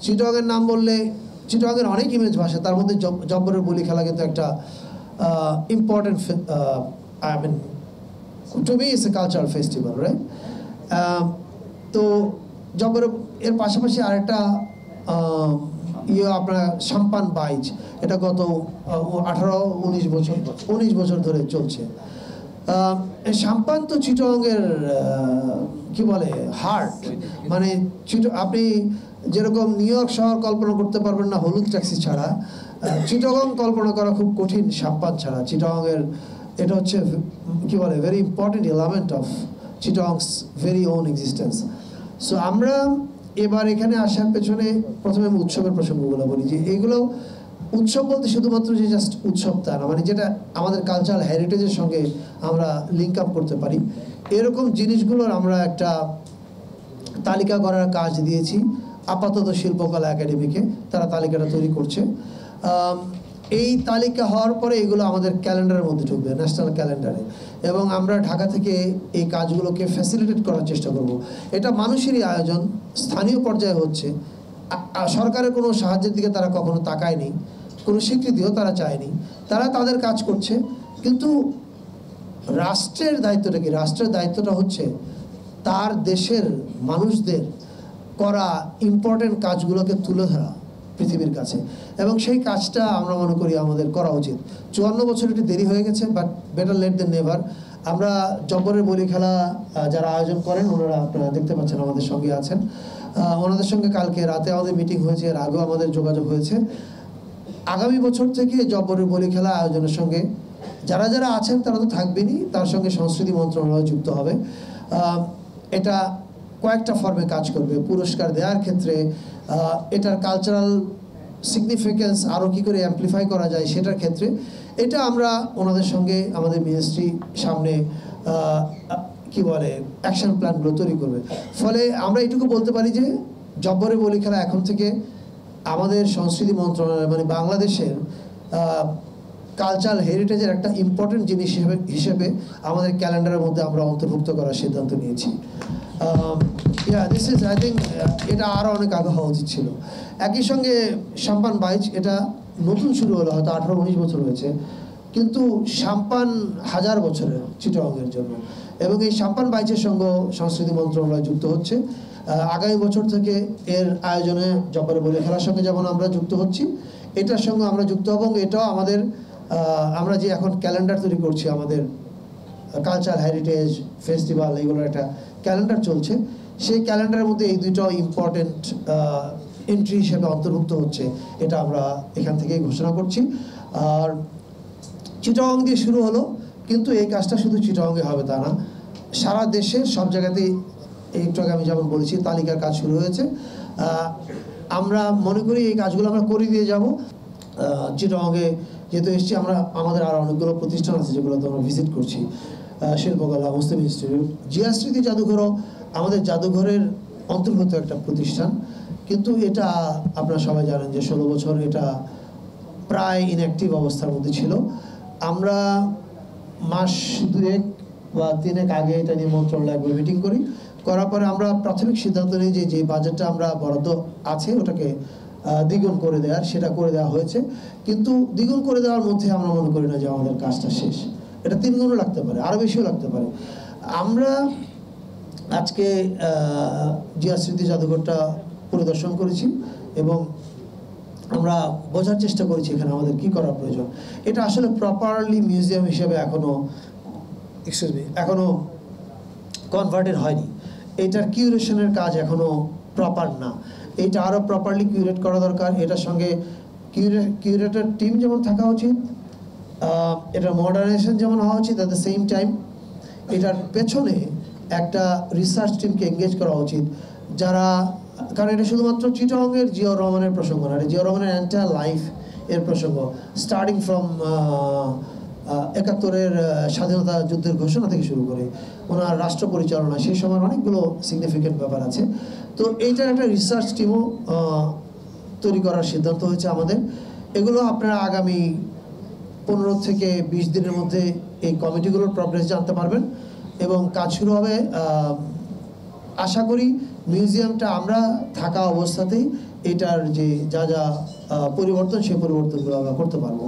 চিটাগংয়ের নাম বললে চিটাগংয়ের অনেক ইমেজ ভাসে, তার মধ্যে জব্বরের বলি খেলা কিন্তু একটা important, I mean to me it's a cultural festival, right? তো জব্বরের এর পাশাপাশি আরেকটা আপনার সাম্পান বাইচ, এটা গত 19 বছর ধরে চলছে। সাম্পান তো চিটাগংয়ের কি বলে হার্ট, মানে আপনি যেরকম নিউ ইয়র্ক শহর কল্পনা করতে পারবেন না হলুদ ট্যাক্সি ছাড়া, চিটাগং কল্পনা করা খুব কঠিন সাম্পান ছাড়া। চিটাগংয়ের এটা হচ্ছে কি বলে very important element of Chittagong's very own existence. So আমরা এবার এখানে আসার পেছনে প্রথমে আমি উৎসবের প্রসঙ্গগুলো বলি, যে এইগুলো উৎসব বলতে শুধুমাত্র যে জাস্ট উৎসব তা না, মানে যেটা আমাদের কালচারাল হেরিটেজের সঙ্গে আমরা লিঙ্ক আপ করতে পারি, এরকম জিনিসগুলোর আমরা একটা তালিকা করার কাজ দিয়েছি আপাতত শিল্পকলা একাডেমিকে। তারা তালিকাটা তৈরি করছে। এই তালিকা হওয়ার পরে এগুলো আমাদের ক্যালেন্ডারের মধ্যে ঢুকবে, ন্যাশনাল ক্যালেন্ডারে, এবং আমরা ঢাকা থেকে এই কাজগুলোকে ফ্যাসিলিটেট করার চেষ্টা করব। এটা মানুষেরই আয়োজন, স্থানীয় পর্যায়ে হচ্ছে। সরকারের কোনো সাহায্যের দিকে তারা কখনো তাকায়নি, কোনো স্বীকৃতিও তারা চায়নি। তারা তাদের কাজ করছে, কিন্তু রাষ্ট্রের দায়িত্বটা কি? রাষ্ট্রের দায়িত্বটা হচ্ছে তার দেশের মানুষদের করা ইম্পর্টেন্ট কাজগুলোকে তুলে ধরা পৃথিবীর কাছে, এবং সেই কাজটা আমরা মনে করি আমাদের করা উচিত। 54 বছর একটু দেরি হয়ে গেছে, but better late than never. আমরা জব্বরের বলি খেলা যারা আয়োজন করেন, ওনারা আপনারা দেখতে পাচ্ছেন আমাদের সঙ্গে আছেন। ওনাদের সঙ্গে কালকে রাতে আমাদের মিটিং হয়েছে, এর আগেও আমাদের যোগাযোগ হয়েছে। আগামী বছর থেকে জব্বরের বলি খেলা আয়োজনের সঙ্গে যারা যারা আছেন তারা তো থাকবেনই, তার সঙ্গে সংস্কৃতি মন্ত্রণালয় যুক্ত হবে। এটা কয়েকটা ফর্মে কাজ করবে। পুরস্কার দেওয়ার ক্ষেত্রে এটার কালচারাল সিগনিফিকেন্স আরও কী করে অ্যাম্প্লিফাই করা যায় সেটার ক্ষেত্রে এটা আমরা ওনাদের সঙ্গে আমাদের মিনিস্ট্রি সামনে কি বলে অ্যাকশন প্ল্যানগুলো তৈরি করবে। ফলে আমরা এটুকু বলতে পারি যে জব্বরের বলি খেলা এখন থেকে আমাদের সংস্কৃতি মন্ত্রণালয় মানে বাংলাদেশের কালচারাল হেরিটেজের একটা ইম্পর্টেন্ট জিনিস হিসেবে আমাদের ক্যালেন্ডারের মধ্যে আমরা অন্তর্ভুক্ত করার সিদ্ধান্ত নিয়েছি। দিস ইজ আই থিঙ্ক এটা আরও অনেক আগে হওয়া উচিত ছিল। একই সঙ্গে সাম্পান বাইচ এটা নতুন শুরু হলো, হয়তো 18-19 বছর হয়েছে, কিন্তু সাম্পান 1000 বছরের চিটাগংয়ের জন্য, এবং এই সাম্পান বাইচের সঙ্গে সংস্কৃতি মন্ত্রণালয় যুক্ত হচ্ছে। আগামী বছর থেকে এর আয়োজনে জব্বরের বলি খেলার সঙ্গে যেমন আমরা যুক্ত হচ্ছি, এটার সঙ্গে আমরা যুক্ত হব। এটাও আমাদের আমরা যে এখন ক্যালেন্ডার তৈরি করছি, আমাদের কালচারাল হেরিটেজ ফেস্টিভ্যাল, এগুলোর একটা ক্যালেন্ডার চলছে। সেই ক্যালেন্ডারের মধ্যে এই দুটো ইম্পর্টেন্ট এন্ট্রি হিসেবে অন্তর্ভুক্ত হচ্ছে, এটা আমরা এখান থেকেই ঘোষণা করছি। আর চিটাগং দিয়ে শুরু হলো, কিন্তু এই কাজটা শুধু চিটাগংয়ে হবে তা না, সারা দেশে সব জায়গাতেই একটু আগে আমি যেমন বলেছি তালিকার কাজ শুরু হয়েছে। আমরা মনে করি এই কাজগুলো আমরা করে দিয়ে যাব। চিটাগংয়ে যেহেতু এসেছি আমরা, আমাদের আরও অনেকগুলো প্রতিষ্ঠান আছে যেগুলোতে আমরা ভিজিট করছি, শিল্পকলা, মুসলিম ইনস্টিটিউট, জিয়া স্মৃতি জাদুঘরও আমাদের জাদুঘরের অন্তর্গত একটা প্রতিষ্ঠান, কিন্তু এটা আপনারা সবাই জানেন যে 16 বছর এটা প্রায় ইনঅ্যাক্টিভ অবস্থার মধ্যে ছিল। আমরা মাস 2 বা 3 আগে এটা নিয়ে মন্ত্রণালয়ে একবার মিটিং করার পরে আমরা প্রাথমিক সিদ্ধান্ত নিই যে বাজেটটা আমরা বরাদ্দ আছে ওটাকে দ্বিগুণ করে দেওয়ার, সেটা করে দেওয়া হয়েছে। কিন্তু দ্বিগুণ করে দেওয়ার মধ্যে আমরা মনে করি না যে আমাদের কাজটা শেষ, এটা 3 গুণও লাগতে পারে, আরও বেশিও লাগতে পারে। আমরা আজকে জিয়া স্মৃতি জাদুঘরটা পরিদর্শন করেছি এবং আমরা বোঝার চেষ্টা করেছি এখানে আমাদের কি করা প্রয়োজন। এটা আসলে প্রপারলি মিউজিয়াম হিসেবে এখনো কনভার্টেড হয়নি। এটার কিউরেশনের কাজ এখনো প্রপার না, এটা আরও প্রপারলি কিউরেট করা দরকার। এটার সঙ্গে কিউরেটর টিম যেমন থাকা উচিত, এটা মডার্নাইজেশন যেমন হওয়া উচিত, অ্যাট দ্য সেম টাইম এটার পেছনে একটা রিসার্চ টিমকে এঙ্গেজ করা উচিত, যারা, কারণ এটা শুধুমাত্র চিটাগংয়ের জিয়াউর রহমানের প্রসঙ্গ না, এটা জিয়াউর রহমানের এন্টায়ার লাইফ এর প্রসঙ্গ, স্টার্টিং ফ্রম 71-এর স্বাধীনতা যুদ্ধের ঘোষণা থেকে শুরু করে ওনার রাষ্ট্র পরিচালনা, সেই সময় অনেকগুলো সিগনিফিকেন্ট ব্যাপার আছে। তো এইটার একটা রিসার্চ টিমও তৈরি করার সিদ্ধান্ত হয়েছে আমাদের। এগুলো আপনারা আগামী 15 থেকে 20 দিনের মধ্যে এই কমিটিগুলোর প্রগ্রেস জানতে পারবেন এবং কাজ শুরু হবে। আশা করি মিউজিয়ামটা আমরা থাকা অবস্থাতেই এটার যে যা যা পরিবর্তন সেই পরিবর্তনগুলো আমরা করতে পারবো।